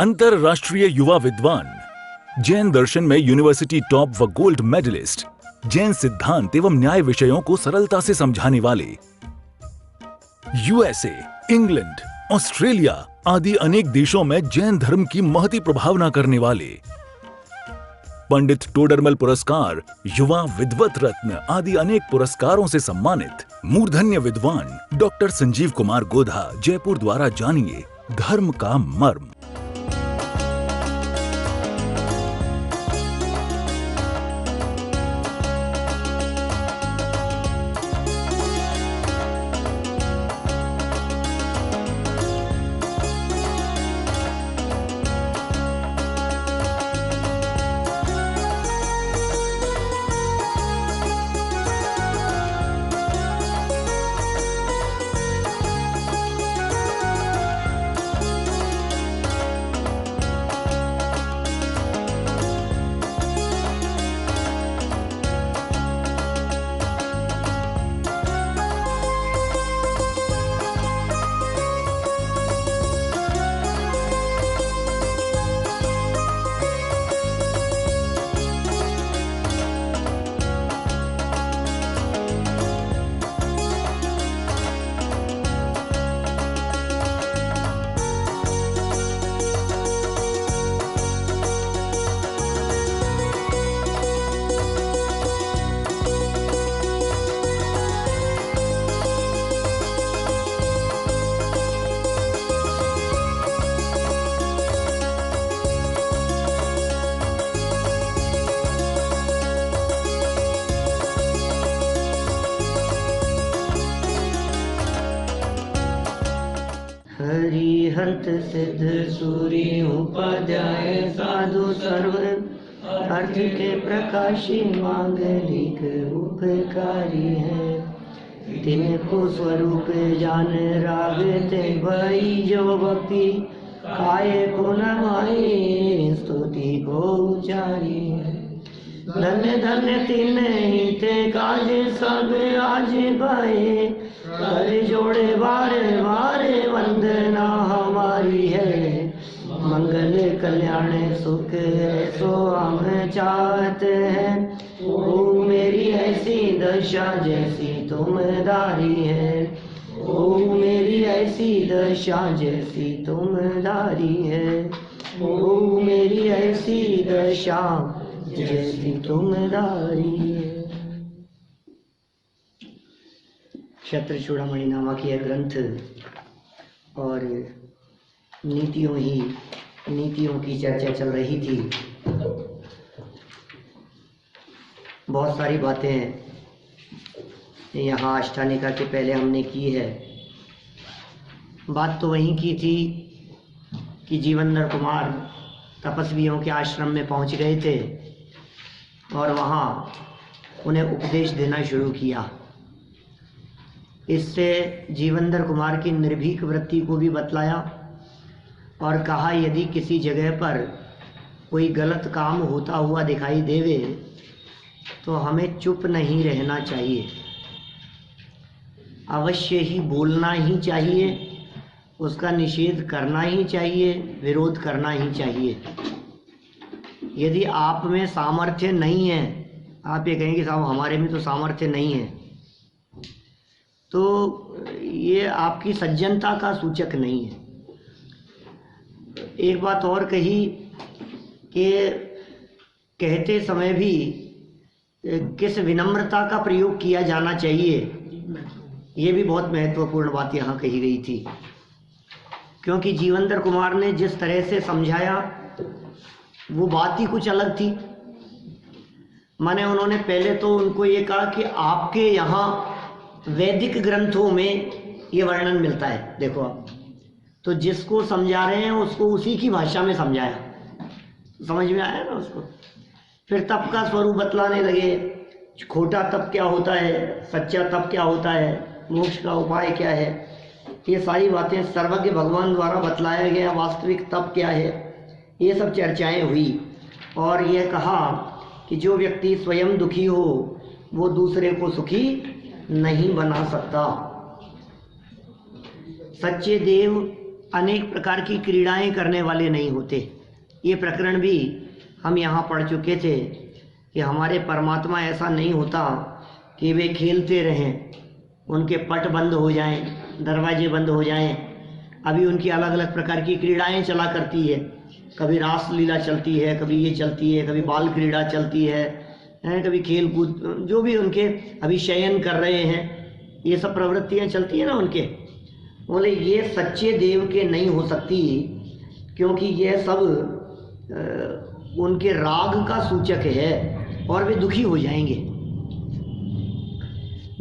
अंतरराष्ट्रीय युवा विद्वान, जैन दर्शन में यूनिवर्सिटी टॉप व गोल्ड मेडलिस्ट, जैन सिद्धांत एवं न्याय विषयों को सरलता से समझाने वाले, यूएसए, इंग्लैंड, ऑस्ट्रेलिया आदि अनेक देशों में जैन धर्म की महती प्रभावना करने वाले, पंडित टोडरमल पुरस्कार, युवा विद्वत रत्न आदि अनेक पुरस्कारों से सम्मानित मूर्धन्य विद्वान डॉक्टर संजीव कुमार गोधा जयपुर द्वारा जानिए धर्म का मर्म। हरिहंत सिद्ध सूरी उपाध्याय साधु सर्व अर्थ के प्रकाशी मांगलिक उपकारी है। तिनको स्वरूप जान राग ते भई जो भक्ति खाए को न माए स्तुति को उचारी है। धन्य धन्य तिन ही ते काज सब आज भाए कर जोड़े बारे बारे वंदना हमारी है। मंगल कल्याण सुख ऐसो हम चाहते हैं। ओ मेरी ऐसी दशा जैसी तुमदारी है। ओ मेरी ऐसी दशा जैसी तुमदारी है। ओ मेरी ऐसी दशा जैसी तुमदारी है। क्षत्र चूड़ामणि नामक यह ग्रंथ और नीतियों की चर्चा चल रही थी। बहुत सारी बातें यहाँ अष्टानिका के पहले हमने की है। बात तो वहीं की थी कि जीवनधर कुमार तपस्वियों के आश्रम में पहुँच गए थे और वहाँ उन्हें उपदेश देना शुरू किया। इससे जीवनधर कुमार की निर्भीक वृत्ति को भी बतलाया और कहा यदि किसी जगह पर कोई गलत काम होता हुआ दिखाई देवे तो हमें चुप नहीं रहना चाहिए, अवश्य ही बोलना ही चाहिए, उसका निषेध करना ही चाहिए, विरोध करना ही चाहिए। यदि आप में सामर्थ्य नहीं है, आप ये कहेंगे साहब हमारे में तो सामर्थ्य नहीं है, तो ये आपकी सज्जनता का सूचक नहीं है। एक बात और कही कि कहते समय भी किस विनम्रता का प्रयोग किया जाना चाहिए, ये भी बहुत महत्वपूर्ण बात यहाँ कही गई थी। क्योंकि जीवनधर कुमार ने जिस तरह से समझाया वो बात ही कुछ अलग थी। माने उन्होंने पहले तो उनको ये कहा कि आपके यहाँ वैदिक ग्रंथों में ये वर्णन मिलता है, देखो आप तो जिसको समझा रहे हैं उसको उसी की भाषा में समझाया, समझ में आया ना उसको। फिर तप का स्वरूप बतलाने लगे, खोटा तप क्या होता है, सच्चा तप क्या होता है, मोक्ष का उपाय क्या है, ये सारी बातें सर्वज्ञ भगवान द्वारा बतलाया गया। वास्तविक तप क्या है, ये सब चर्चाएं हुई और यह कहा कि जो व्यक्ति स्वयं दुखी हो वो दूसरे को सुखी नहीं बना सकता। सच्चे देव अनेक प्रकार की क्रीड़ाएं करने वाले नहीं होते। ये प्रकरण भी हम यहाँ पढ़ चुके थे कि हमारे परमात्मा ऐसा नहीं होता कि वे खेलते रहें, उनके पट बंद हो जाएं, दरवाजे बंद हो जाएं। अभी उनकी अलग अलग प्रकार की क्रीड़ाएं चला करती है, कभी रास लीला चलती है, कभी ये चलती है, कभी बाल क्रीड़ा चलती है, कभी खेल कूद, जो भी उनके अभी शयन कर रहे हैं, ये सब प्रवृत्तियां चलती है ना उनके। बोले ये सच्चे देव के नहीं हो सकती, क्योंकि यह सब उनके राग का सूचक है और वे दुखी हो जाएंगे।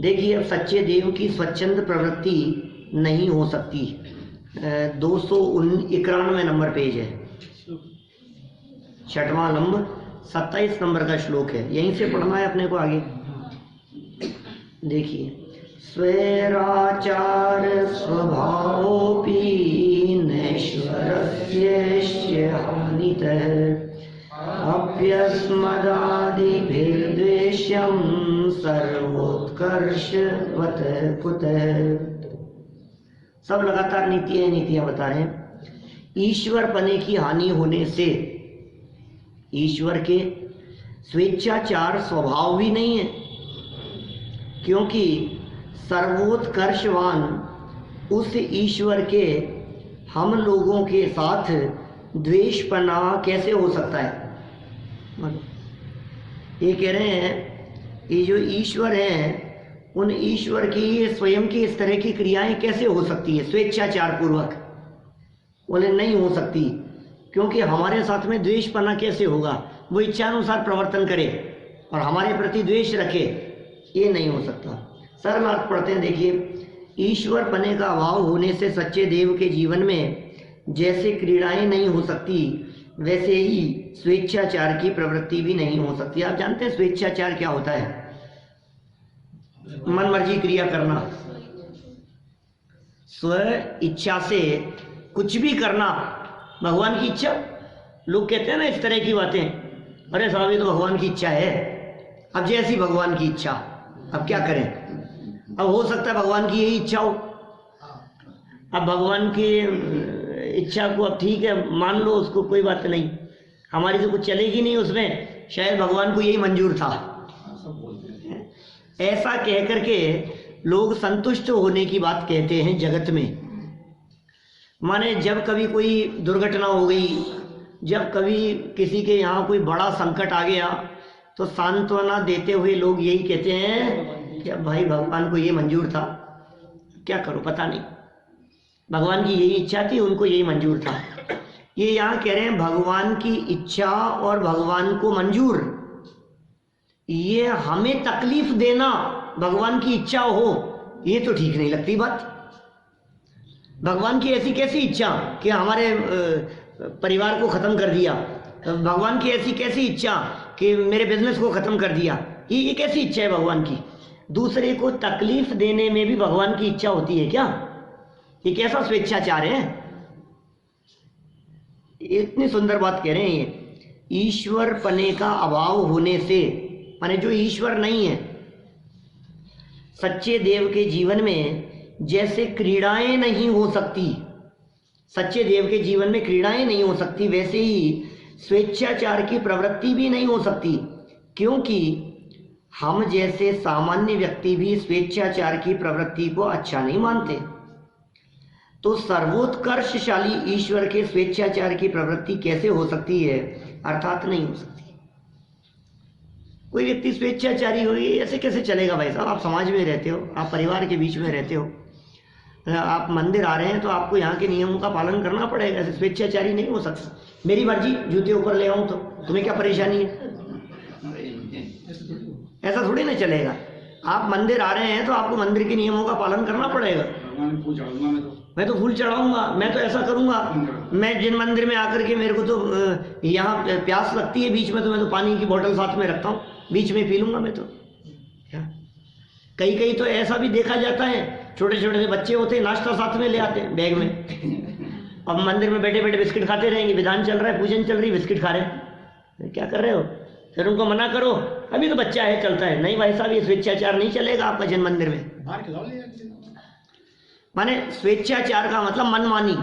देखिए, अब सच्चे देव की स्वच्छंद प्रवृत्ति नहीं हो सकती। 291 नंबर पेज है, 6वां लंब 27 नंबर का श्लोक है, यहीं से पढ़ना है अपने को आगे। देखिए, स्वैराचार स्वभावोपि नैश्वरस्यैश्च हानितः अप्यस्मदादिभिर्द्वेष्यं सर्वोत्कर्षवत् कुतः। सब लगातार नीतियां बता रहे हैं। ईश्वर पने की हानि होने से ईश्वर के स्वेच्छाचार स्वभाव भी नहीं है, क्योंकि सर्वोत्कर्षवान उस ईश्वर के हम लोगों के साथ द्वेषपना कैसे हो सकता है। ये कह रहे हैं ये जो ईश्वर हैं, उन ईश्वर की स्वयं की इस तरह की क्रियाएं कैसे हो सकती है स्वेच्छाचार पूर्वक। बोले नहीं हो सकती, क्योंकि हमारे साथ में द्वेषपना कैसे होगा, वो इच्छानुसार प्रवर्तन करे और हमारे प्रति द्वेष रखे, ये नहीं हो सकता। सरल अर्थ पढ़ते हैं, देखिए, ईश्वर पने का अभाव होने से सच्चे देव के जीवन में जैसे क्रीड़ाएं नहीं हो सकती, वैसे ही स्वेच्छाचार की प्रवृत्ति भी नहीं हो सकती। आप जानते हैं स्वेच्छाचार क्या होता है? मन मर्जी क्रिया करना, स्व इच्छा से कुछ भी करना, भगवान की इच्छा। लोग कहते हैं ना इस तरह की बातें, अरे साहब ये तो भगवान की इच्छा है, अब जैसी भगवान की इच्छा, अब क्या करें। अब हो सकता है भगवान की यही इच्छा हो, अब भगवान की इच्छा को अब ठीक है मान लो, उसको कोई बात नहीं, हमारी तो कुछ चलेगी नहीं उसमें, शायद भगवान को यही मंजूर था। ऐसा कह करके लोग संतुष्ट होने की बात कहते हैं जगत में। माने जब कभी कोई दुर्घटना हो गई, जब कभी किसी के यहाँ कोई बड़ा संकट आ गया, तो सांत्वना देते हुए लोग यही कहते हैं कि भाई भगवान को ये मंजूर था, क्या करो पता नहीं, भगवान की यही इच्छा थी, उनको यही मंजूर था। ये यहाँ कह रहे हैं भगवान की इच्छा और भगवान को मंजूर, ये हमें तकलीफ देना भगवान की इच्छा हो, ये तो ठीक नहीं लगती बात। भगवान की ऐसी कैसी इच्छा कि हमारे परिवार को खत्म कर दिया, भगवान की ऐसी कैसी इच्छा कि मेरे बिजनेस को खत्म कर दिया, ये कैसी इच्छा है भगवान की? दूसरे को तकलीफ देने में भी भगवान की इच्छा होती है क्या? ये कैसा स्वेच्छाचार है? इतनी सुंदर बात कह रहे हैं ये, ईश्वर पने का अभाव होने से, माने जो ईश्वर नहीं है, सच्चे देव के जीवन में जैसे क्रीड़ाएं नहीं हो सकती, सच्चे देव के जीवन में क्रीड़ाएं नहीं हो सकती, वैसे ही स्वेच्छाचार की प्रवृत्ति भी नहीं हो सकती, क्योंकि हम जैसे सामान्य व्यक्ति भी स्वेच्छाचार की प्रवृत्ति को अच्छा नहीं मानते। तो सर्वोत्कर्षशाली ईश्वर के स्वेच्छाचार की प्रवृत्ति कैसे हो सकती है? अर्थात नहीं हो सकती। कोई व्यक्ति स्वेच्छाचारी हो, ये ऐसे कैसे चलेगा भाई साहब? आप समाज में रहते हो, आप परिवार के बीच में रहते हो, आप मंदिर आ रहे हैं तो आपको यहाँ के नियमों का पालन करना पड़ेगा, ऐसे स्वेच्छाचारी नहीं हो सकता। मेरी मर्जी जूते ऊपर ले आऊँ तो तुम्हें क्या परेशानी है? ऐसा थोड़ी ना चलेगा। आप मंदिर आ रहे हैं तो आपको मंदिर के नियमों का पालन करना पड़ेगा। मैं तो फूल चढ़ाऊंगा, मैं तो ऐसा करूंगा, मैं जिन मंदिर में आकर के मेरे को तो यहाँ प्यास लगती है बीच में, तो मैं तो पानी की बोतल साथ में रखता हूँ, बीच में पी लूंगा मैं तो। क्या कई कई तो ऐसा भी देखा जाता है, छोटे छोटे से बच्चे होते हैं, नाश्ता साथ में ले आते हैं बैग में, अब मंदिर में बैठे बैठे बिस्किट खाते रहेंगे, विधान चल रहा है, पूजन चल रही है, बिस्किट खा रहे हैं, क्या कर रहे हो? फिर उनको मना करो, अभी तो बच्चा है, चलता है। नहीं भाई साहब, ये स्वेच्छाचार नहीं चलेगा आपका जन मंदिर में। माने स्वेच्छाचार का मतलब मनमानी,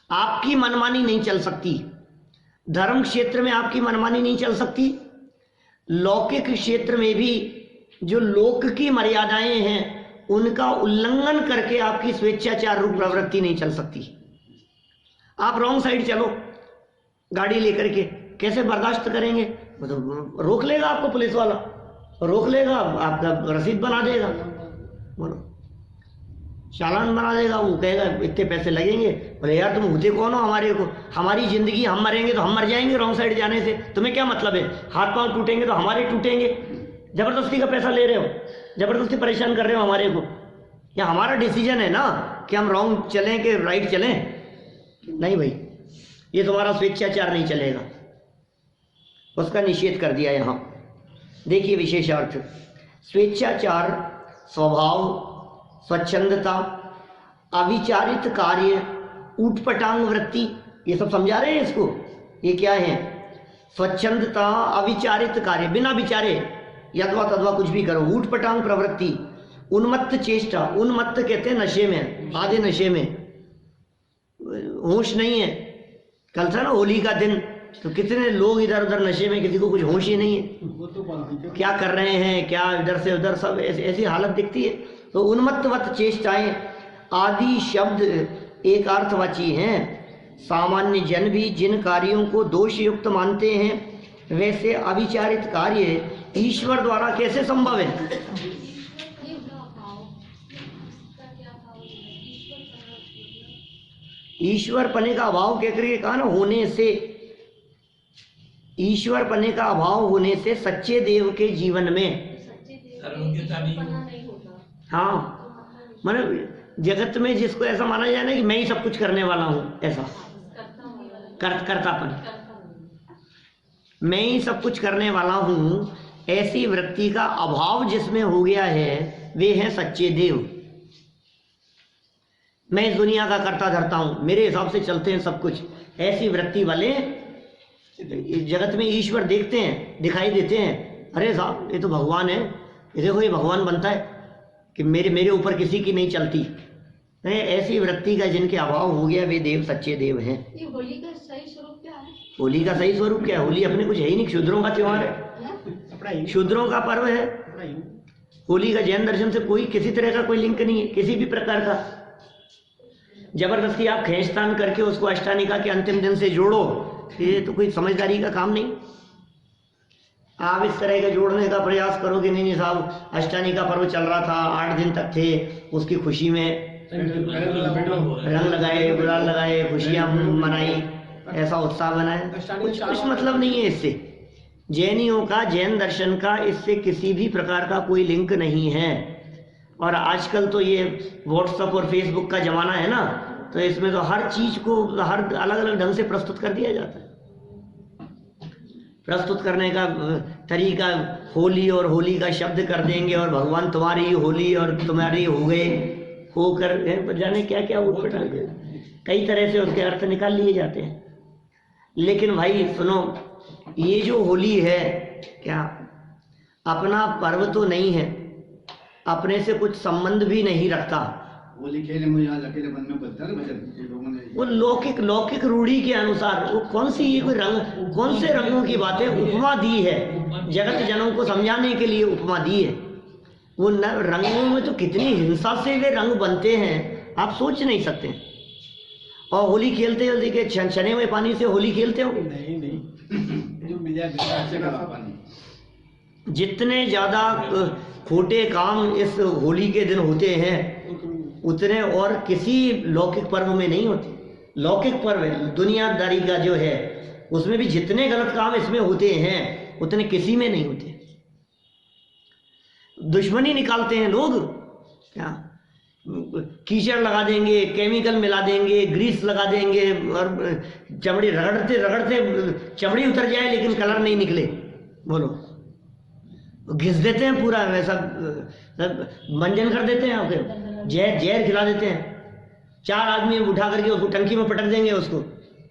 आपकी मनमानी नहीं चल सकती, धर्म क्षेत्र में आपकी मनमानी नहीं चल सकती, लौकिक क्षेत्र में भी जो लोक की मर्यादाएं हैं उनका उल्लंघन करके आपकी स्वेच्छाचार रूप प्रवृत्ति नहीं चल सकती। आप रॉन्ग साइड चलो गाड़ी लेकर के, कैसे बर्दाश्त करेंगे? मतलब रोक लेगा आपको पुलिस वाला, रोक लेगा, आपका रसीद बना देगा, बोलो चालान बना देगा, वो कहेगा इतने पैसे लगेंगे। बोले यार तुम होते कौन हो हमारे को, हमारी जिंदगी, हम मरेंगे तो हम मर जाएंगे रॉन्ग साइड जाने से, तुम्हें क्या मतलब है? हाथ पांव टूटेंगे तो हमारे टूटेंगे, जबरदस्ती का पैसा ले रहे हो, जबरदस्ती परेशान कर रहे हो हमारे को। या हमारा डिसीजन है ना कि हम रॉन्ग चलें कि राइट चलें? नहीं भाई, ये तुम्हारा स्वेच्छाचार नहीं चलेगा, उसका निषेध कर दिया यहाँ। देखिए विशेषार्थ, स्वेच्छाचार, स्वभाव, स्वच्छंदता, अविचारित कार्य, ऊटपटांग वृत्ति, ये सब समझा रहे हैं इसको। ये क्या है? स्वच्छंदता, अविचारित कार्य, बिना विचारे यदवा तदवा कुछ भी करो, ऊटपटांग प्रवृत्ति, उन्मत्त चेष्टा, उन्मत्त कहते हैं नशे में, आधे नशे में, होश नहीं है। कल था ना होली का दिन, तो कितने लोग इधर उधर नशे में, किसी को कुछ होश ही नहीं है, क्या कर रहे हैं, क्या इधर से उधर, सब ऐसी हालत दिखती है। तो उन्मत्तवत चेष्टाएं आदि शब्द एक अर्थवाची हैं। सामान्य जन भी जिन कार्यों को दोष युक्त मानते हैं वैसे अविचारित कार्य ईश्वर द्वारा कैसे संभव है? ईश्वर पने का अभाव कह करके कहा ना, होने से, ईश्वर पने का अभाव होने से सच्चे देव के जीवन में, हाँ मतलब जगत में जिसको ऐसा माना जाए ना कि मैं ही सब कुछ करने वाला हूं, ऐसा कर्तापन, मैं ही सब कुछ करने वाला हूं, ऐसी वृत्ति का अभाव जिसमें हो गया है वे हैं सच्चे देव। मैं इस दुनिया का कर्ता धरता हूं, मेरे हिसाब से चलते हैं सब कुछ, ऐसी वृत्ति वाले जगत में ईश्वर देखते हैं, दिखाई देते हैं। अरे साहब ये तो भगवान है, ये देखो ये भगवान बनता है कि मेरे ऊपर किसी की नहीं चलती। ऐसी वृत्ति का जिनके अभाव हो गया वे देव सच्चे देव हैं। ये होली का सही स्वरूप क्या है? होली का सही स्वरूप क्या है? होली अपने कुछ है ही नहीं, शूद्रों का त्योहार है, शूद्रों का पर्व है। होली का जैन दर्शन से कोई किसी तरह का कोई लिंक नहीं है, किसी भी प्रकार का। जबरदस्ती आप खींचतान करके उसको अष्टानिका के अंतिम दिन से जोड़ो, ये तो कोई समझदारी का काम नहीं। आप इस तरह के जोड़ने का प्रयास करो कि नहीं साहब अष्टानिका पर्व चल रहा था, 8 दिन तक थे, उसकी खुशी में रंग लगाए, गुलाल लगाए, खुशियां मनाई, ऐसा उत्साह बनाए, कुछ मतलब नहीं है इससे। जैनियों का, जैन दर्शन का इससे किसी भी प्रकार का कोई लिंक नहीं है। और आजकल तो ये व्हाट्सएप और फेसबुक का जमाना है ना, तो इसमें तो हर चीज को हर अलग अलग ढंग से प्रस्तुत कर दिया जाता है। प्रस्तुत करने का तरीका होली और होली का शब्द कर देंगे और भगवान तुम्हारी होली और तुम्हारी हो गए, होकर जाने क्या क्या उठपटांग, कई तरह से उसके अर्थ निकाल लिए जाते हैं। लेकिन भाई सुनो, ये जो होली है क्या अपना पर्व तो नहीं है, अपने से कुछ संबंध भी नहीं रखता। होली खेले मुझे अकेले मन में बदता है भजन, वो लौकिक रूढ़ी के अनुसार वो कौन सी ये कोई रंग, कौन से रंगों की बातें उपमा दी है, जगत जनों को समझाने के लिए उपमा दी है। वो रंगों में तो कितनी हिंसा से वे रंग बनते हैं आप सोच नहीं सकते। और होली खेलते हो, देखिए छने हुए पानी से होली खेलते हो? नहीं जो मिल जाए, जितने ज्यादा खोटे काम इस होली के दिन होते हैं उतने और किसी लौकिक पर्व में नहीं होते। लौकिक पर्व दुनियादारी का जो है उसमें भी जितने गलत काम इसमें होते हैं उतने किसी में नहीं होते। दुश्मनी निकालते हैं लोग, क्या कीचड़ लगा देंगे, केमिकल मिला देंगे, ग्रीस लगा देंगे और चमड़ी रगड़ते रगड़ते चमड़ी उतर जाए लेकिन कलर नहीं निकले, बोलो घिस देते हैं पूरा, वैसा मंजन कर देते हैं, आपके जहर खिला देते हैं। 4 आदमी उठा करके उसको टंकी में पटक देंगे, उसको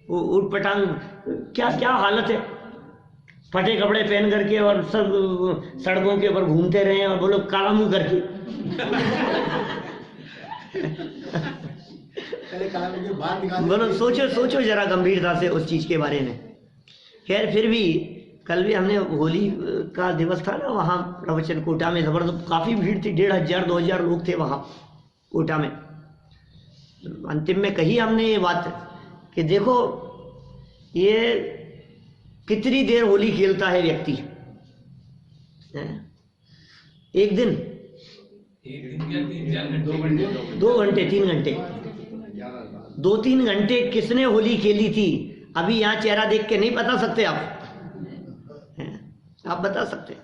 उठ पटांग, क्या हालत है। फटे कपड़े पहन करके और सब सड़कों के ऊपर घूमते रहे और बोलो काला मुंह करके पहले कला में जो बाहर निकाल बोलो, सोचो सोचो जरा गंभीरता से उस चीज के बारे में। खैर फिर भी कल भी हमने होली का दिवस था ना, वहाँ प्रवचन कोटा में जबरदस्त काफी भीड़ थी, 1500-2000 लोग थे वहाँ कोटा में। अंतिम में कही हमने ये बात कि देखो ये कितनी देर होली खेलता है व्यक्ति, एक दिन 2 घंटे 3 घंटे 2-3 घंटे किसने होली खेली थी? अभी यहाँ चेहरा देख के नहीं बता सकते आप बता सकते?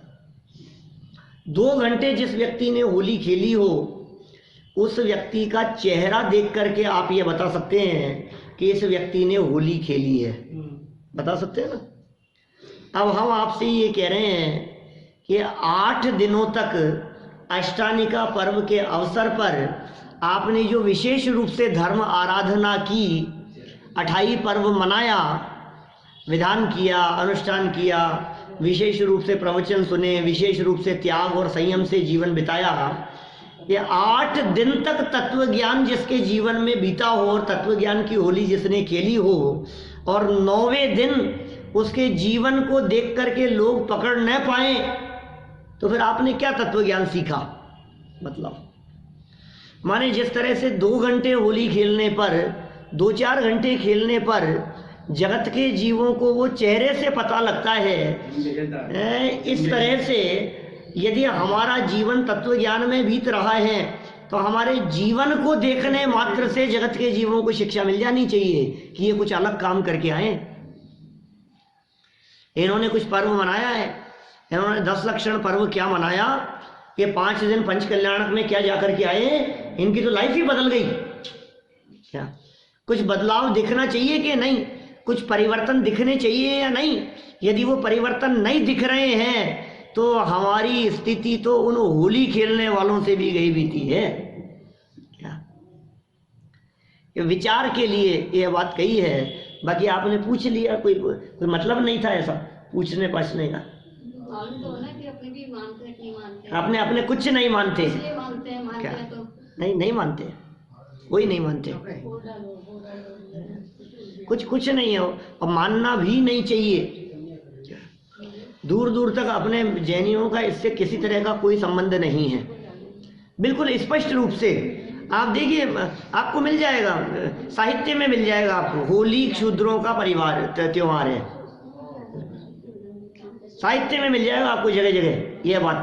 2 घंटे जिस व्यक्ति ने होली खेली हो उस व्यक्ति का चेहरा देख करके आप ये बता सकते हैं कि इस व्यक्ति ने होली खेली है, बता सकते हैं ना। अब हम आपसे ये कह रहे हैं कि 8 दिनों तक अष्टानिका पर्व के अवसर पर आपने जो विशेष रूप से धर्म आराधना की, 28 पर्व मनाया, विधान किया, अनुष्ठान किया, विशेष रूप से प्रवचन सुने, विशेष रूप से त्याग और संयम से जीवन बिताया, ये 8 दिन तक तत्व ज्ञान जिसके जीवन में बीता हो और तत्व ज्ञान की होली जिसने खेली हो और 9वें दिन उसके जीवन को देख करके लोग पकड़ न पाए, तो फिर आपने क्या तत्व ज्ञान सीखा? मतलब माने जिस तरह से 2 घंटे होली खेलने पर, 2-4 घंटे खेलने पर जगत के जीवों को वो चेहरे से पता लगता है, इस तरह से यदि हमारा जीवन तत्व ज्ञान में बीत रहा है तो हमारे जीवन को देखने मात्र से जगत के जीवों को शिक्षा मिल जानी चाहिए कि ये कुछ अलग काम करके आए। इन्होंने कुछ पर्व मनाया है, इन्होंने 10 लक्षण पर्व क्या मनाया, ये 5 दिन पंच कल्याणक में क्या जाकर के आए, इनकी तो लाइफ ही बदल गई। क्या कुछ बदलाव दिखना चाहिए कि नहीं? कुछ परिवर्तन दिखने चाहिए या नहीं? यदि वो परिवर्तन नहीं दिख रहे हैं तो हमारी स्थिति तो उन होली खेलने वालों से भी गई बीती है। क्या ये विचार के लिए ये बात कही है। बाकी आपने पूछ लिया, कोई मतलब नहीं था ऐसा पूछने पाछने का। मालूम तो ना कि अपने भी मानते हैं, नहीं मानते हैं। अपने कुछ नहीं मानते, इसलिए मानते हैं तो नहीं मानते, कोई नहीं मानते, कुछ नहीं है और मानना भी नहीं चाहिए। दूर दूर तक अपने जैनियों का इससे किसी तरह का कोई संबंध नहीं है, बिल्कुल स्पष्ट रूप से। आप देखिए, आपको मिल जाएगा, साहित्य में मिल जाएगा आपको, होली क्षूद्रों का परिवार त्योहार है, साहित्य में मिल जाएगा आपको जगह जगह यह बात,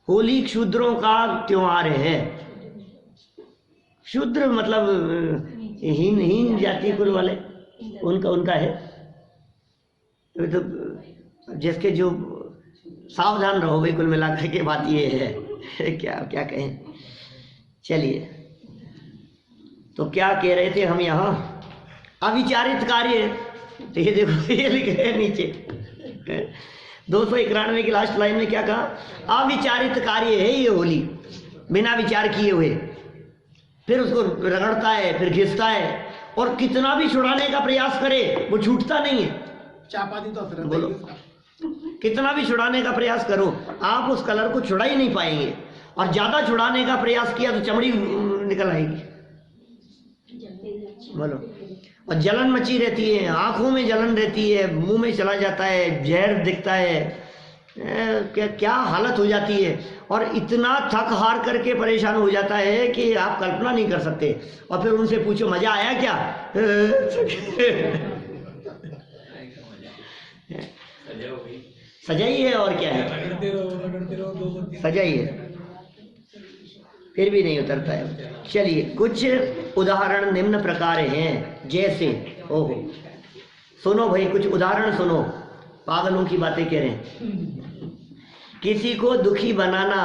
होली क्षूद्रों का त्योहार है। शूद्र मतलब हीन जाति कुल वाले, उनका है। तो जिसके जो सावधान रहो भाई, कुल मिलाकर के बात ये है। क्या कहें। चलिए, तो क्या कह रहे थे हम यहाँ? अविचारित कार्य, तो ये देखो ये लिख रहे हैं नीचे 291 की लास्ट लाइन में क्या कहा? अविचारित कार्य है ये होली, बिना विचार किए हुए। फिर उसको रगड़ता है, फिर घिसता है, और कितना भी छुड़ाने का प्रयास करे वो छूटता नहीं है। चापाती तो बोलो, कितना भी छुड़ाने का प्रयास करो आप उस कलर को छुड़ा ही नहीं पाएंगे, और ज्यादा छुड़ाने का प्रयास किया तो चमड़ी निकल आएगी। बोलो, और जलन मची रहती है, आंखों में जलन रहती है, मुंह में चला जाता है, जहर दिखता है, क्या हालत हो जाती है, और इतना थक हार करके परेशान हो जाता है कि आप कल्पना नहीं कर सकते। और फिर उनसे पूछो मजा आया क्या? सजाई है, और क्या है, सजाई है, फिर भी नहीं उतरता है। चलिए, कुछ उदाहरण निम्न प्रकार हैं, जैसे ओहो, सुनो भाई, कुछ उदाहरण सुनो, पागलों की बातें कह रहे हैं। किसी को दुखी बनाना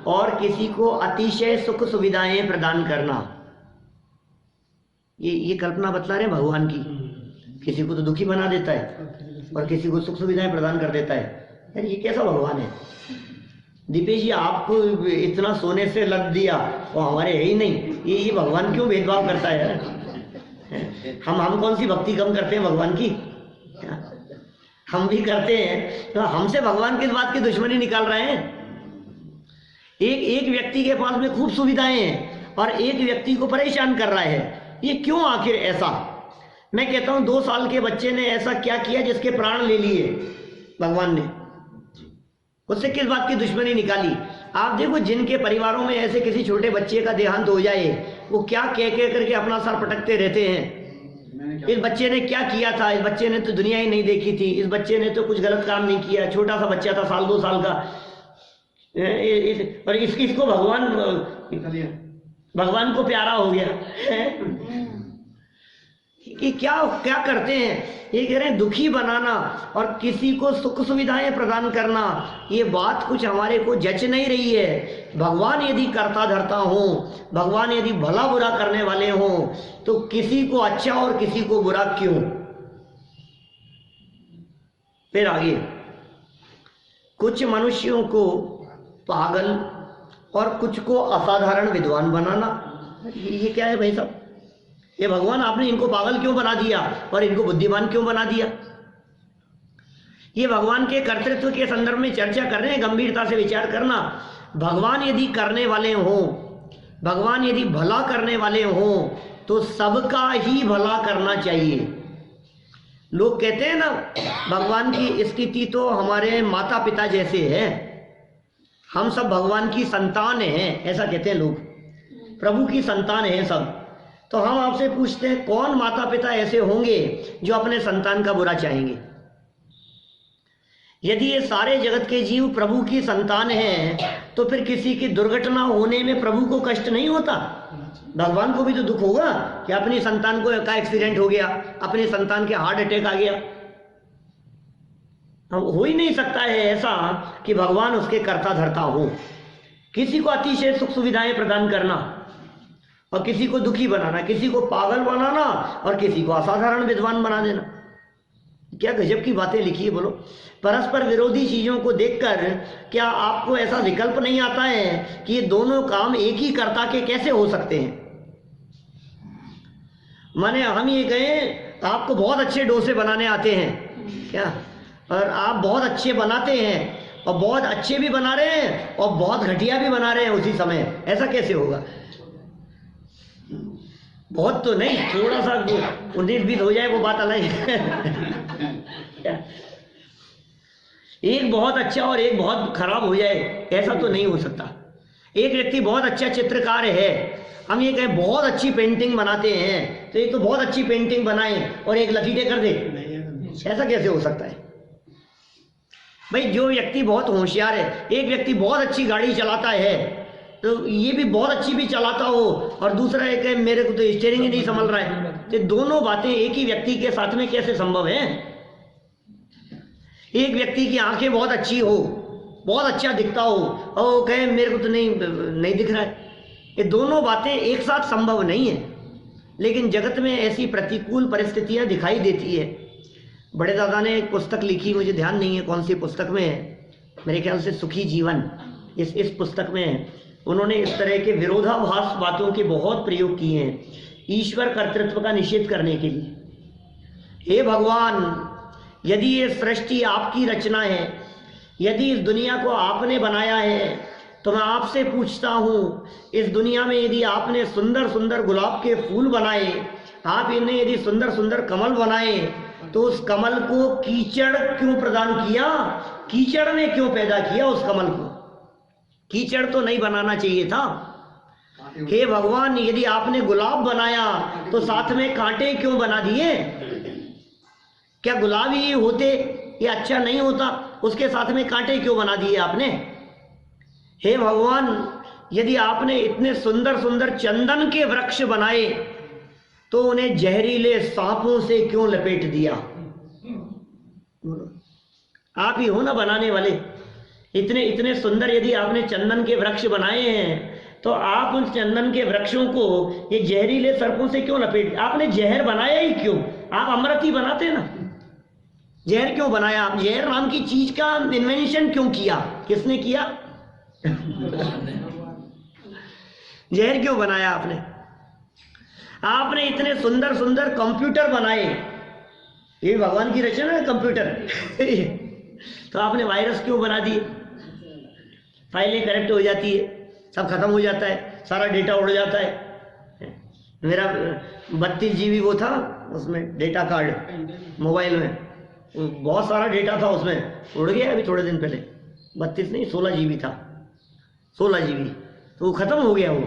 और किसी को अतिशय सुख सुविधाएं प्रदान करना, ये कल्पना बतला रहे भगवान की। किसी को तो दुखी बना देता है और किसी को सुख सुविधाएं प्रदान कर देता है। यार ये कैसा भगवान है? दीपेश जी, आपको इतना सोने से लद दिया और हमारे है ही नहीं, ये भगवान क्यों भेदभाव करता है? हम कौन सी भक्ति कम करते हैं भगवान की? हम भी करते हैं, तो हमसे भगवान किस बात की दुश्मनी निकाल रहे हैं? एक व्यक्ति के पास में खूब सुविधाएं हैं और एक व्यक्ति को परेशान कर रहा है। ये क्यों आखिर ऐसा? मैं कहता हूं 2 साल के बच्चे ने ऐसा क्या किया जिसके प्राण ले लिए भगवान ने? उससे किस बात की दुश्मनी निकाली? आप देखो, जिनके परिवारों में ऐसे किसी छोटे बच्चे का देहांत हो जाए, वो क्या कह करके अपना सर पटकते रहते हैं। इस बच्चे ने क्या किया था? इस बच्चे ने तो दुनिया ही नहीं देखी थी, इस बच्चे ने तो कुछ गलत काम नहीं किया, छोटा सा बच्चा था, 1-2 साल का। और इसको भगवान को प्यारा हो गया। ये क्या करते हैं? ये कह रहे हैं दुखी बनाना और किसी को सुख सुविधाएं प्रदान करना, ये बात कुछ हमारे को जच नहीं रही है। भगवान यदि करता धरता हो, भगवान यदि भला बुरा करने वाले हो, तो किसी को अच्छा और किसी को बुरा क्यों? फिर आगे, कुछ मनुष्यों को पागल और कुछ को असाधारण विद्वान बनाना। ये क्या है भाई साहब? ये भगवान आपने इनको पागल क्यों बना दिया और इनको बुद्धिमान क्यों बना दिया? ये भगवान के कर्तृत्व के संदर्भ में चर्चा कर रहे हैं, गंभीरता से विचार करना। भगवान यदि करने वाले हों, भगवान यदि भला करने वाले हों, तो सबका ही भला करना चाहिए। लोग कहते हैं ना, भगवान की स्थिति तो हमारे माता पिता जैसे है, हम सब भगवान की संतान हैं, ऐसा कहते हैं लोग, प्रभु की संतान हैं सब। तो हम आपसे पूछते हैं, कौन माता पिता ऐसे होंगे जो अपने संतान का बुरा चाहेंगे? यदि ये सारे जगत के जीव प्रभु की संतान हैं, तो फिर किसी की दुर्घटना होने में प्रभु को कष्ट नहीं होता? भगवान को भी तो दुख होगा कि अपनी संतान को का एक्सीडेंट हो गया, अपनी संतान के हार्ट अटैक आ गया। हो ही नहीं सकता है ऐसा कि भगवान उसके कर्ता धर्ता हो। किसी को अतिशय सुख सुविधाएं प्रदान करना और किसी को दुखी बनाना, किसी को पागल बनाना और किसी को असाधारण विद्वान बना देना, क्या गजब की बातें लिखी है। बोलो, परस्पर विरोधी चीजों को देखकर क्या आपको ऐसा विकल्प नहीं आता है कि ये दोनों काम एक ही कर्ता के कैसे हो सकते हैं? माने हम ये कहें आपको बहुत अच्छे डोसे बनाने आते हैं क्या, और आप बहुत अच्छे बनाते हैं और बहुत अच्छे भी बना रहे हैं और बहुत घटिया भी बना रहे हैं उसी समय, ऐसा कैसे होगा? बहुत तो नहीं, थोड़ा सा 19-20 हो जाए वो बात अलग है। एक बहुत अच्छा और एक बहुत खराब हो जाए, ऐसा तो नहीं हो सकता। एक व्यक्ति बहुत अच्छा चित्रकार है, हम ये कहें बहुत अच्छी पेंटिंग बनाते हैं, तो एक तो बहुत अच्छी पेंटिंग बनाए और एक लकीटे कर दे, ऐसा कैसे हो सकता है भाई? जो व्यक्ति बहुत होशियार है, एक व्यक्ति बहुत अच्छी गाड़ी चलाता है, तो ये भी बहुत अच्छी भी चलाता हो, और दूसरा एक है मेरे को तो स्टीयरिंग ही नहीं संभल रहा है, तो दोनों बातें एक ही व्यक्ति के साथ में कैसे संभव है? एक व्यक्ति की आंखें बहुत अच्छी हो, बहुत अच्छा दिखता हो, और वो कहे मेरे को तो नहीं दिख रहा है, ये दोनों बातें एक साथ संभव नहीं है। लेकिन जगत में ऐसी प्रतिकूल परिस्थितियां दिखाई देती है। बड़े दादा ने एक पुस्तक लिखी, मुझे ध्यान नहीं है कौन सी पुस्तक में है, मेरे ख्याल से सुखी जीवन, इस पुस्तक में उन्होंने इस तरह के विरोधाभास बातों के बहुत प्रयोग किए हैं ईश्वर कर्तृत्व का निषेध करने के लिए। हे भगवान, यदि ये सृष्टि आपकी रचना है, यदि इस दुनिया को आपने बनाया है, तो मैं आपसे पूछता हूँ, इस दुनिया में यदि आपने सुंदर सुंदर गुलाब के फूल बनाए, आप इन्हें यदि सुंदर सुंदर कमल बनाए, तो उस कमल को कीचड़ क्यों प्रदान किया? कीचड़ ने क्यों पैदा किया उस कमल को? कीचड़ तो नहीं बनाना चाहिए था। हे भगवान, यदि आपने गुलाब बनाया तो साथ में कांटे क्यों बना दिए? क्या गुलाब ही होते ये अच्छा नहीं होता? उसके साथ में कांटे क्यों बना दिए आपने? हे भगवान, यदि आपने इतने सुंदर सुंदर चंदन के वृक्ष बनाए, तो उन्हें जहरीले सांपों से क्यों लपेट दिया? आप ही हो ना बनाने वाले। इतने इतने सुंदर यदि आपने चंदन के वृक्ष बनाए हैं, तो आप उन चंदन के वृक्षों को ये जहरीले सर्पों से क्यों लपेट? आपने जहर बनाया ही क्यों? आप अमृत ही बनाते ना, जहर क्यों बनाया? आप जहर नाम की चीज का इन्वेंशन क्यों किया? किसने किया? जहर क्यों बनाया आपने? आपने इतने सुंदर सुंदर कंप्यूटर बनाए, ये भगवान की रचना है कंप्यूटर। तो आपने वायरस क्यों बना दिए? फाइलें करेक्ट हो जाती है, सब खत्म हो जाता है। सारा डेटा उड़ जाता है। मेरा 32 GB वो था उसमें डेटा कार्ड मोबाइल में, बहुत सारा डेटा था उसमें, उड़ गया अभी थोड़े दिन पहले। 32 नहीं 16 GB था, 16 GB, तो वो ख़त्म हो गया। वो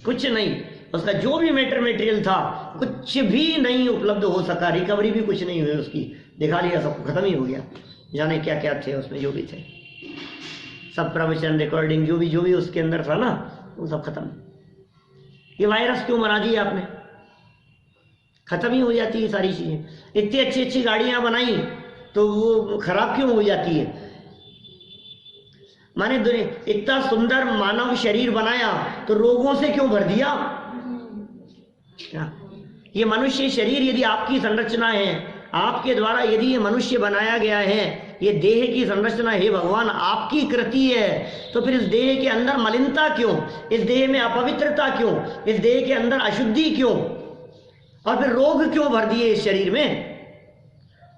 कुछ नहीं, उसका जो भी मटेरियल था कुछ भी नहीं उपलब्ध हो सका, रिकवरी भी कुछ नहीं हुई उसकी, दिखा लिया सब खत्म ही हो गया। जाने क्या क्या थे उसमें, जो भी थे सब प्रवचन रिकॉर्डिंग जो भी उसके अंदर था ना, वो सब खत्म। ये वायरस क्यों बना दिया आपने? खत्म ही हो जाती है सारी चीजें। इतनी अच्छी अच्छी गाड़ियां बनाई तो वो खराब क्यों हो जाती है? माने इतना सुंदर मानव शरीर बनाया तो रोगों से क्यों भर दिया? क्या ये मनुष्य शरीर यदि आपकी संरचना है, आपके द्वारा यदि ये मनुष्य बनाया गया है, ये देह की संरचना है भगवान आपकी कृति है, तो फिर इस देह के अंदर मलिनता क्यों? इस देह में अपवित्रता क्यों? इस देह के अंदर अशुद्धि क्यों? और फिर रोग क्यों भर दिए इस शरीर में?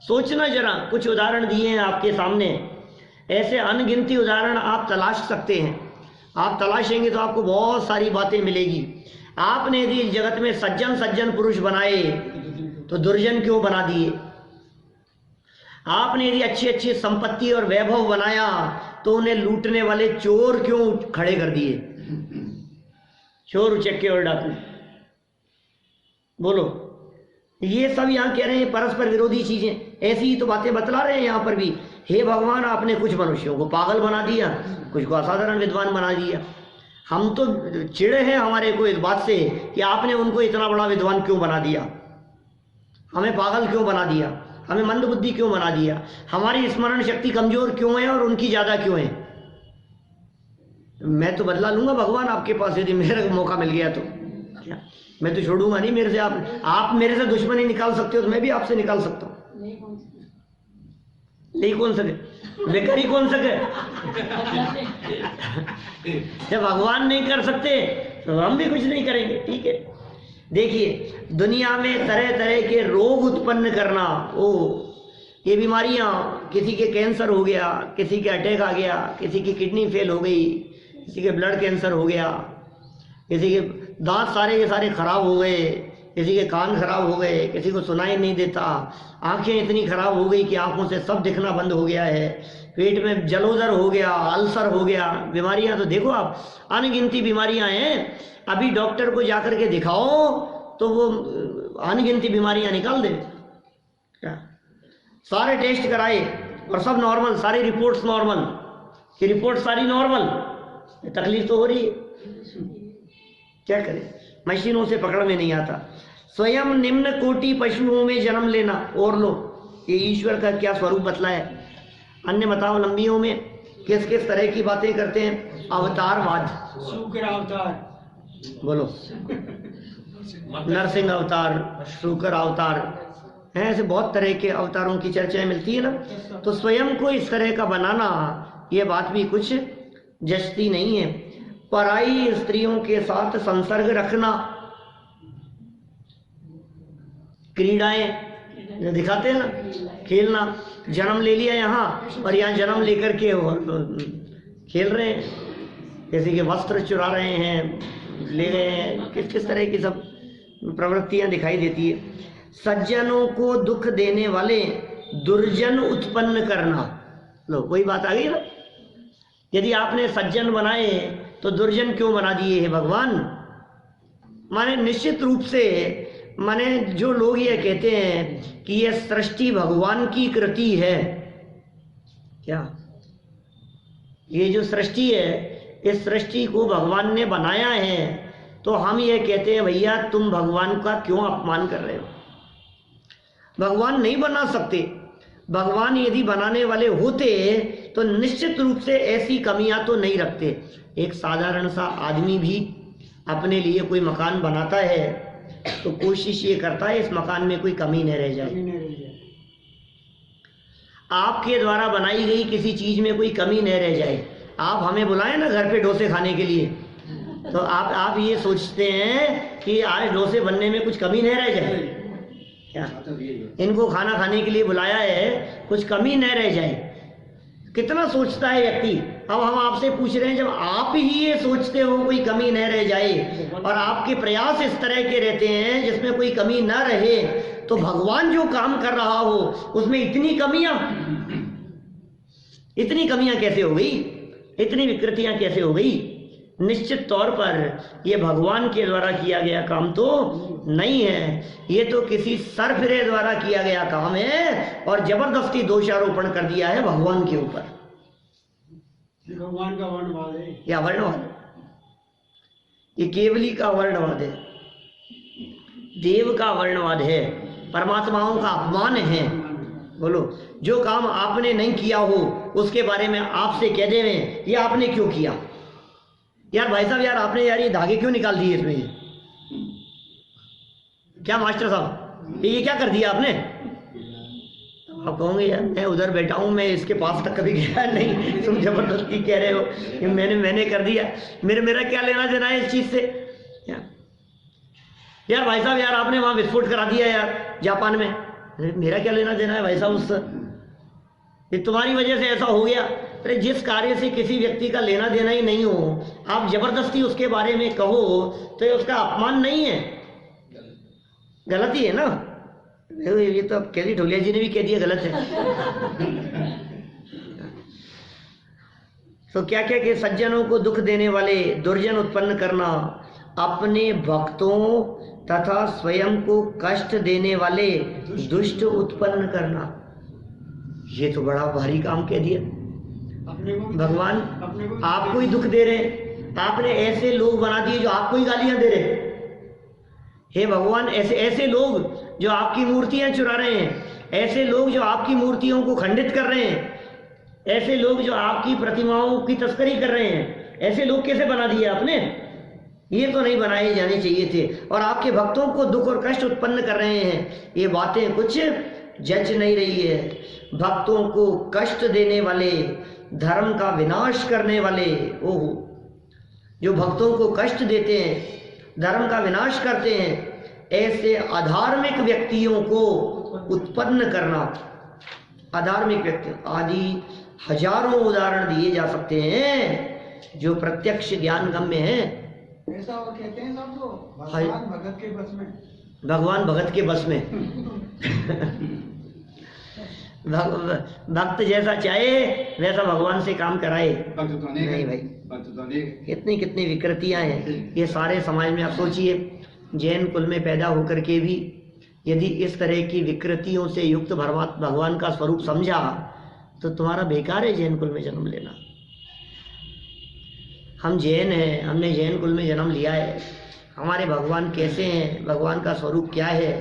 सोचना जरा। कुछ उदाहरण दिए हैं आपके सामने, ऐसे अनगिनती उदाहरण आप तलाश सकते हैं। आप तलाशेंगे तो आपको बहुत सारी बातें मिलेगी। आपने यदि इस जगत में सज्जन पुरुष बनाए तो दुर्जन क्यों बना दिए? आपने यदि अच्छी अच्छी संपत्ति और वैभव बनाया तो उन्हें लूटने वाले चोर क्यों खड़े कर दिए? चोर उचक्के और डाकू, बोलो। ये सब यहाँ कह रहे हैं परस्पर विरोधी चीजें, ऐसी ही तो बातें बतला रहे हैं यहाँ पर भी। हे भगवान, आपने कुछ मनुष्यों को पागल बना दिया, कुछ को असाधारण विद्वान बना दिया। हम तो चिढ़े हैं हमारे को इस बात से कि आपने उनको इतना बड़ा विद्वान क्यों बना दिया, हमें पागल क्यों बना दिया, हमें मंदबुद्धि क्यों बना दिया, हमारी स्मरण शक्ति कमजोर क्यों है और उनकी ज्यादा क्यों है? मैं तो बदला लूंगा भगवान आपके पास, यदि मेरा मौका मिल गया तो। क्या मैं तो छोड़ूंगा नहीं मेरे से। आप मेरे से दुश्मनी निकाल सकते हो तो मैं भी आपसे निकाल सकता हूँ। नहीं कौन सके, बेकारी कौन सके? जब भगवान नहीं कर सकते तो हम भी कुछ नहीं करेंगे। ठीक है, देखिए दुनिया में तरह तरह के रोग उत्पन्न करना, ये बीमारियां, किसी के कैंसर हो गया, किसी के अटैक आ गया, किसी की किडनी फेल हो गई, किसी के ब्लड कैंसर हो गया, किसी के दांत सारे के सारे खराब हो गए, किसी के कान खराब हो गए, किसी को सुनाई नहीं देता, आंखें इतनी खराब हो गई कि आंखों से सब दिखना बंद हो गया है, पेट में जलोदर हो गया, अल्सर हो गया। बीमारियां तो देखो आप, अनगिनती बीमारियां हैं। अभी डॉक्टर को जाकर के दिखाओ तो वो अनगिनती बीमारियां निकाल दे। क्या सारे टेस्ट कराए और सब नॉर्मल, सारी रिपोर्ट्स नॉर्मल, कि रिपोर्ट सारी नॉर्मल, तकलीफ तो हो रही है। क्या करें, मशीनों से पकड़ में नहीं आता। स्वयं निम्न कोटि पशुओं में जन्म लेना और लो, ये ईश्वर का क्या स्वरूप बतलाया है। अन्य मतावलंबियों में किस किस तरह की बातें करते हैं? अवतारवाद, शुक्र अवतार, बोलो, नरसिंह अवतार, शुक्र अवतार हैं, ऐसे बहुत तरह के अवतारों की चर्चाएं मिलती है ना। तो स्वयं को इस तरह का बनाना, ये बात भी कुछ जचती नहीं है। पराई स्त्रियों के साथ संसर्ग रखना, क्रीड़ाएं जो दिखाते हैं ना, खेलना, जन्म ले लिया यहाँ और यहाँ जन्म लेकर के खेल रहे हैं, किसी के वस्त्र चुरा रहे हैं, ले रहे हैं, किस किस तरह की सब प्रवृत्तियां दिखाई देती है। सज्जनों को दुख देने वाले दुर्जन उत्पन्न करना, लो वही बात आ गई ना। यदि आपने सज्जन बनाए तो दुर्जन क्यों बना दिए है भगवान? माने निश्चित रूप से, माने जो लोग ये कहते हैं कि ये सृष्टि भगवान की कृति है, क्या ये जो सृष्टि है, इस सृष्टि को भगवान ने बनाया है, तो हम ये कहते हैं भैया तुम भगवान का क्यों अपमान कर रहे हो? भगवान नहीं बना सकते। भगवान यदि बनाने वाले होते तो निश्चित रूप से ऐसी कमियां तो नहीं रखते। एक साधारण सा आदमी भी अपने लिए कोई मकान बनाता है तो कोशिश ये करता है इस मकान में कोई कमी न रह जाए, आपके द्वारा बनाई गई किसी चीज में कोई कमी न रह जाए। आप हमें बुलाएं ना घर पे डोसे खाने के लिए, तो आप ये सोचते हैं कि आज डोसे बनने में कुछ कमी न रह जाए। क्या इनको खाना खाने के लिए बुलाया है, कुछ कमी न रह जाए? कितना सोचता है व्यक्ति। अब हम आपसे पूछ रहे हैं, जब आप ही ये सोचते हो कोई कमी न रह जाए और आपके प्रयास इस तरह के रहते हैं जिसमें कोई कमी न रहे, तो भगवान जो काम कर रहा हो उसमें इतनी कमियां कैसे हो गई, इतनी विकृतियां कैसे हो गई? निश्चित तौर पर ये भगवान के द्वारा किया गया काम तो नहीं है, ये तो किसी सरफिरे द्वारा किया गया काम है और जबरदस्ती दोषारोपण कर दिया है भगवान के ऊपर। भगवान का वर्णवाद है या वर्णवाद, ये केवली का वर्णवाद है, देव का वर्णवाद है, परमात्माओं का अपमान है। बोलो, जो काम आपने नहीं किया हो उसके बारे में आपसे कह देवे ये आपने क्यों किया? यार भाई साहब, यार आपने यार ये धागे क्यों निकाल दिए इसमें? ये क्या मास्टर साहब, ये क्या कर दिया आपने? आप कहोगे यार मैं उधर बैठा हूँ, मैं इसके पास तक कभी गया नहीं, तुम जबरदस्ती कह रहे हो कि मैंने कर दिया। मेरा क्या लेना देना है इस चीज से? यार भाई साहब, यार आपने वहां विस्फोट करा दिया यार जापान में, मेरा क्या लेना देना है भाई साहब उससे? ये तुम्हारी वजह से ऐसा हो गया। अरे जिस कार्य से किसी व्यक्ति का लेना देना ही नहीं हो, आप जबरदस्ती उसके बारे में कहो तो ये उसका अपमान नहीं है, गलती है ना? ये तो अब कैदी ढोलिया जी ने भी कह दिया गलत है। तो क्या क्या कि सज्जनों को दुख देने वाले दुर्जन उत्पन्न करना, अपने भक्तों तथा स्वयं को कष्ट देने वाले दुष्ट उत्पन्न करना, ये तो बड़ा भारी काम कह दिया। भगवान आपको ही दुख दे रहे, आपने ऐसे लोग बना दिए जो आपको ही गालियां दे रहे। हे भगवान, ऐसे लोग जो आपकी मूर्तियां चुरा रहे हैं, ऐसे लोग जो आपकी मूर्तियों को खंडित कर रहे हैं, ऐसे लोग जो आपकी प्रतिमाओं की तस्करी कर रहे हैं, ऐसे लोग कैसे बना दिए आपने? ये तो नहीं बनाए जाने चाहिए थे। और आपके भक्तों को दुख और कष्ट उत्पन्न कर रहे हैं, ये बातें कुछ जच नहीं रही है। भक्तों को कष्ट देने वाले, धर्म का विनाश करने वाले, ओहो, जो भक्तों को कष्ट देते हैं, धर्म का विनाश करते हैं, ऐसे अधार्मिक व्यक्तियों को उत्पन्न करना। अधार्मिक व्यक्ति आदि हजारों उदाहरण दिए जा सकते हैं जो प्रत्यक्ष ज्ञान गम्य हैं। ऐसा वो कहते हैं सबको, भगवान भगत के बस में, भगवान भगत के बस में। भक्त जैसा चाहे वैसा भगवान से काम कराए, नहीं भाई। कितनी विकृतियां हैं ये सारे समाज में। आप सोचिए, जैन कुल में पैदा होकर के भी यदि इस तरह की विकृतियों से युक्त भगवान का स्वरूप समझा तो तुम्हारा बेकार है जैन कुल में जन्म लेना। हम जैन हैं, हमने जैन कुल में जन्म लिया है, हमारे भगवान कैसे हैं, भगवान का स्वरूप क्या है।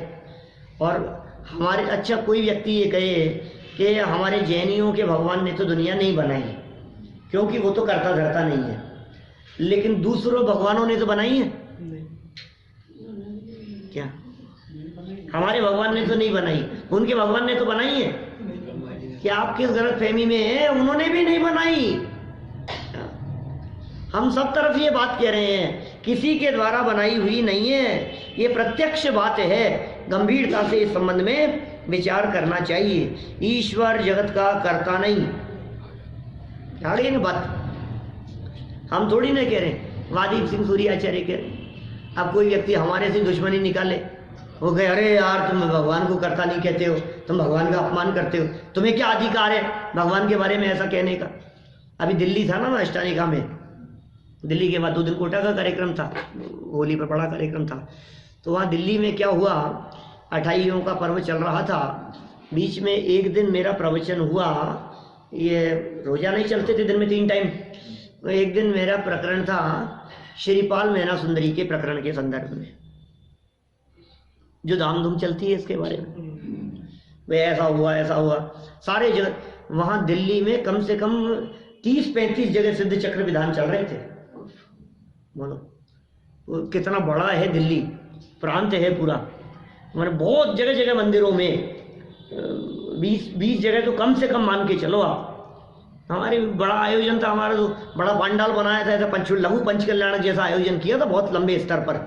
और हमारे, अच्छा कोई व्यक्ति ये कहे कि हमारे जैनियों के भगवान ने तो दुनिया नहीं बनाई क्योंकि वो तो करता धरता नहीं है, लेकिन दूसरों भगवानों ने तो बनाई है क्या? हमारे भगवान ने तो नहीं बनाई, उनके भगवान ने तो बनाई है। क्या आप किस गलत फहमी में है? उन्होंने भी नहीं बनाई। हम सब तरफ ये बात कह रहे हैं, किसी के द्वारा बनाई हुई नहीं है, ये प्रत्यक्ष बात है। गंभीरता से इस संबंध में विचार करना चाहिए। ईश्वर जगत का कर्ता नहीं, आ गई ना बात। हम थोड़ी ना कह रहे, वादीप सिंह सूर्याचार्य कह रहे। अब कोई व्यक्ति हमारे से दुश्मनी निकाले, वो कहे अरे यार तुम भगवान को कर्ता नहीं कहते हो, तुम भगवान का अपमान करते हो, तुम्हें क्या अधिकार है भगवान के बारे में ऐसा कहने का? अभी दिल्ली था ना अष्टानिका में, दिल्ली के बाद 2 दिन कोटा का कार्यक्रम था, होली पर बड़ा कार्यक्रम था। तो वहाँ दिल्ली में क्या हुआ, अठाइयों का पर्व चल रहा था, बीच में एक दिन मेरा प्रवचन हुआ। ये रोजा नहीं चलते थे दिन में 3 टाइम, तो एक दिन मेरा प्रकरण था श्रीपाल मैना सुंदरी के प्रकरण के संदर्भ में, जो धाम धूम चलती है इसके बारे में। वे ऐसा हुआ सारे जगह। वहाँ दिल्ली में कम से कम 30-35 जगह सिद्ध चक्र विधान चल रहे थे। बोलो वो कितना बड़ा है दिल्ली, प्रांत है पूरा। हमारे बहुत जगह जगह मंदिरों में 20 जगह तो कम से कम मान के चलो आप। हमारे बड़ा आयोजन था, हमारा जो बड़ा पंडाल बनाया था, ऐसा लघु पंच कल्याण जैसा आयोजन किया था बहुत लंबे स्तर पर।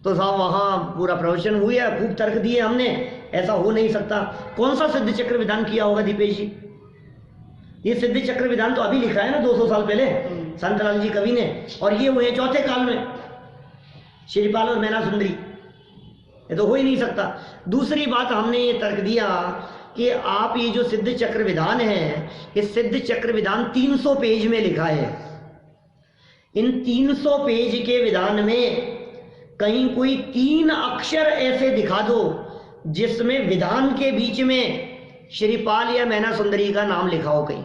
तो साहब वहाँ पूरा प्रवचन हुआ, खूब तर्क दिए हमने, ऐसा हो नहीं सकता। कौन सा सिद्ध चक्र विधान किया होगा दीपेश जी? ये सिद्ध चक्र विधान तो अभी लिखा है ना 200 साल पहले संतलाल जी कवि ने, और ये हुए चौथे काल में श्रीपाल और मैना सुंदरी। ये तो हो ही नहीं सकता। दूसरी बात हमने ये तर्क दिया कि आप ये जो सिद्ध चक्र विधान है, ये सिद्ध चक्र विधान 300 पेज में लिखा है। इन 300 पेज के विधान में कहीं कोई 3 अक्षर ऐसे दिखा दो जिसमें विधान के बीच में श्रीपाल या मैना सुंदरी का नाम लिखा हो कहीं।